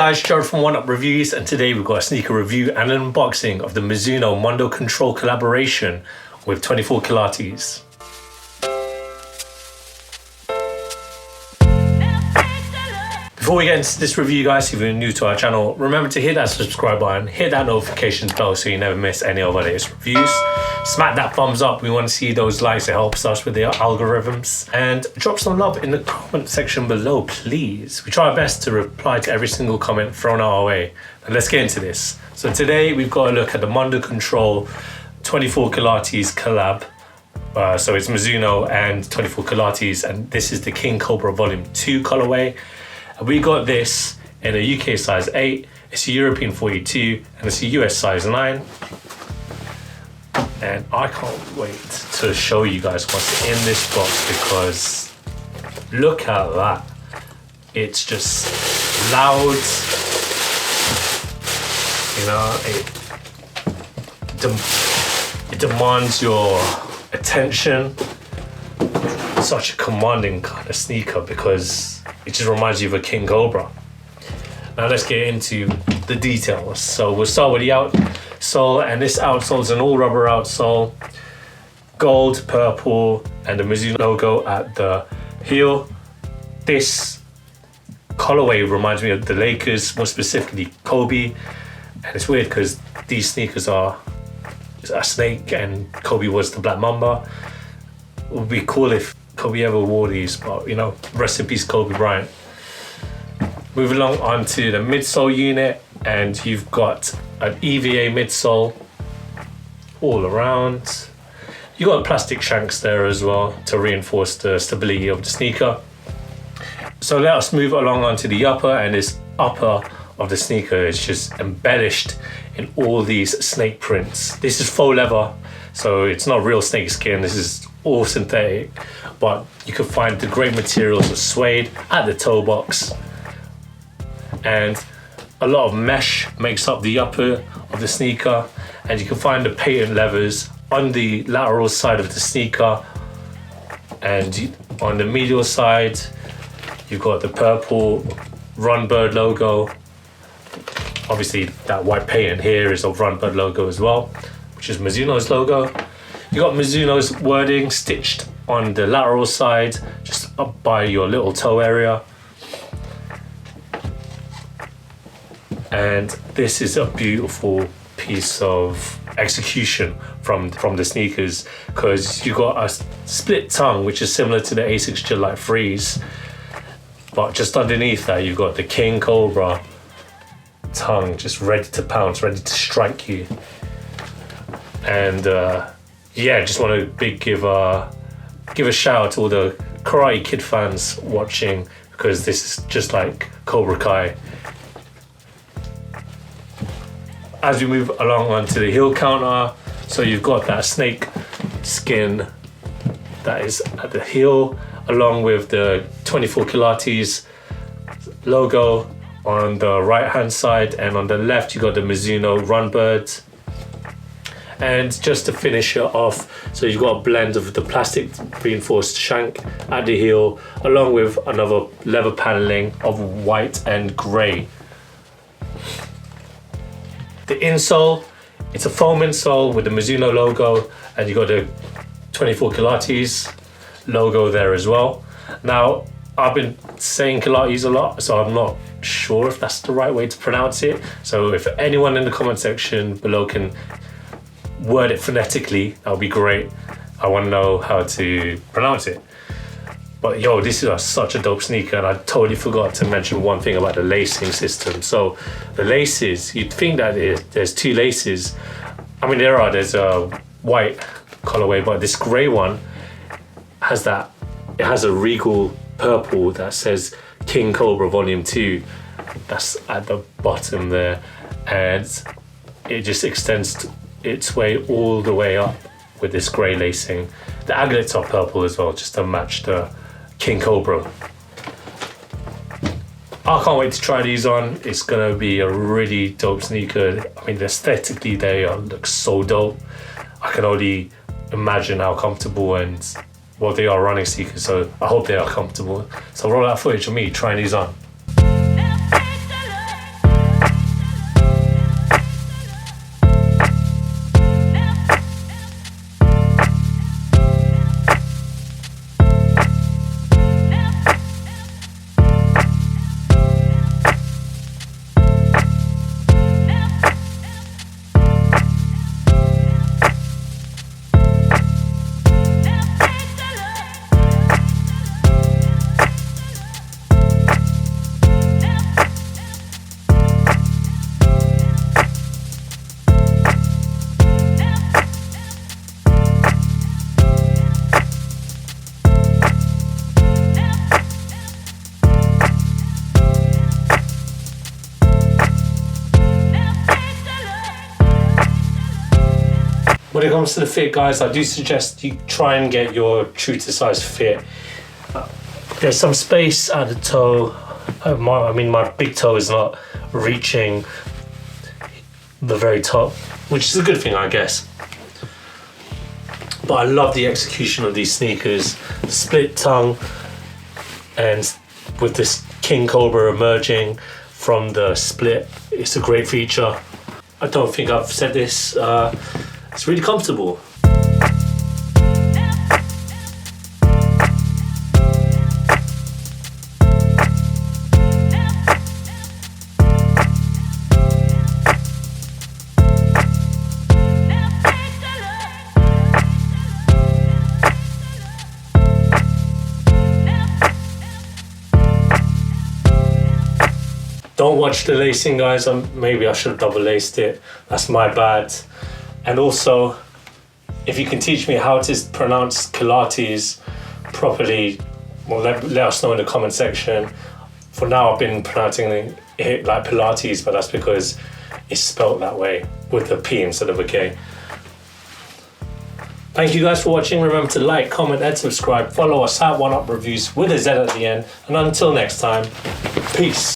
guys, Gerald from Oneupreviewz, and today we've got a sneaker review and an unboxing of the MIZUNO Mondo Control collaboration with 24 KILATES. Before we get into this review, guys, if you're new to our channel, remember to hit that subscribe button, hit that notifications bell so you never miss any of our latest reviews. Smack that thumbs up, we want to see those likes, it helps us with the algorithms. And drop some love in the comment section below, please. We try our best to reply to every single comment thrown our way. And let's get into this. So today we've got a look at the Mondo Control 24 KILATES collab. So it's Mizuno and 24 KILATES, and this is the King Cobra Vol.2 colorway. We got this in a UK size 8, it's a European 42, and it's a US size 9. And I can't wait to show you guys what's in this box, because look at that. It's just loud, you know, it demands your attention. Such a commanding kind of sneaker because it just reminds you of a King Cobra. Now let's get into the details. So we'll start with the outsole, and this outsole is an all rubber outsole, gold, purple, and the Mizuno logo at the heel. This colorway reminds me of the Lakers, more specifically Kobe, and it's weird because these sneakers are a snake and Kobe was the Black Mamba. It would be cool if Kobe ever wore these, but you know, rest in peace Kobe Bryant. Moving along onto the midsole unit, and you've got an EVA midsole all around. You got plastic shanks there as well to reinforce the stability of the sneaker. So let us move along onto the upper, and this upper of the sneaker is just embellished in all these snake prints. This is faux leather, so it's not real snake skin, this is all synthetic, but you can find the great materials of suede at the toe box, and a lot of mesh makes up the upper of the sneaker, and you can find the patent leathers on the lateral side of the sneaker, and on the medial side you've got the purple Runbird logo. Obviously that white patent here is a Runbird logo as well, which is Mizuno's logo. You got Mizuno's wording stitched on the lateral side, just up by your little toe area. And this is a beautiful piece of execution from the sneakers, because you got a split tongue, which is similar to the Asics Gillette Freeze, but just underneath that you've got the King Cobra tongue, just ready to pounce, ready to strike you. And yeah, just want to give a shout out to all the Karate Kid fans watching, because this is just like Cobra Kai. As we move along onto the heel counter, so you've got that snake skin that is at the heel, along with the 24 KILATES logo on the right hand side, and on the left you got the Mizuno Runbird. And just to finish it off, so you've got a blend of the plastic reinforced shank at the heel, along with another leather paneling of white and grey. The insole, it's a foam insole with the Mizuno logo, and you got the 24 KILATES logo there as well. Now, I've been saying KILATES a lot, so I'm not sure if that's the right way to pronounce it. So if anyone in the comment section below can word it phonetically, that would be great. I want to know how to pronounce it. But yo, this is such a dope sneaker, and I totally forgot to mention one thing about the lacing system. So the laces, you'd think that there's two laces. I mean, there's a white colorway, but this gray one has that, it has a regal purple that says King Cobra Vol.2. That's at the bottom there, and it just extends its way all the way up with this grey lacing. The aglets are purple as well, just to match the King Cobra. I can't wait to try these on. It's gonna be a really dope sneaker. I mean, aesthetically they look so dope. I can only imagine how comfortable and well, they are running sneakers, so I hope they are comfortable. So roll out footage of me trying these on. When it comes to the fit, guys, I do suggest you try and get your true to size fit. There's some space at the toe. My big toe is not reaching the very top, which is a good thing, I guess. But I love the execution of these sneakers. The split tongue, and with this King Cobra emerging from the split, it's a great feature. I don't think I've said this. It's really comfortable. Don't watch the lacing, guys. Maybe I should have double laced it. That's my bad. And also, if you can teach me how to pronounce KILATES properly, well, let us know in the comment section. For now, I've been pronouncing it like Pilates, but that's because it's spelt that way with a P instead of a K. Thank you guys for watching. Remember to like, comment, and subscribe. Follow us at Oneupreviewz with a Z at the end. And until next time, peace.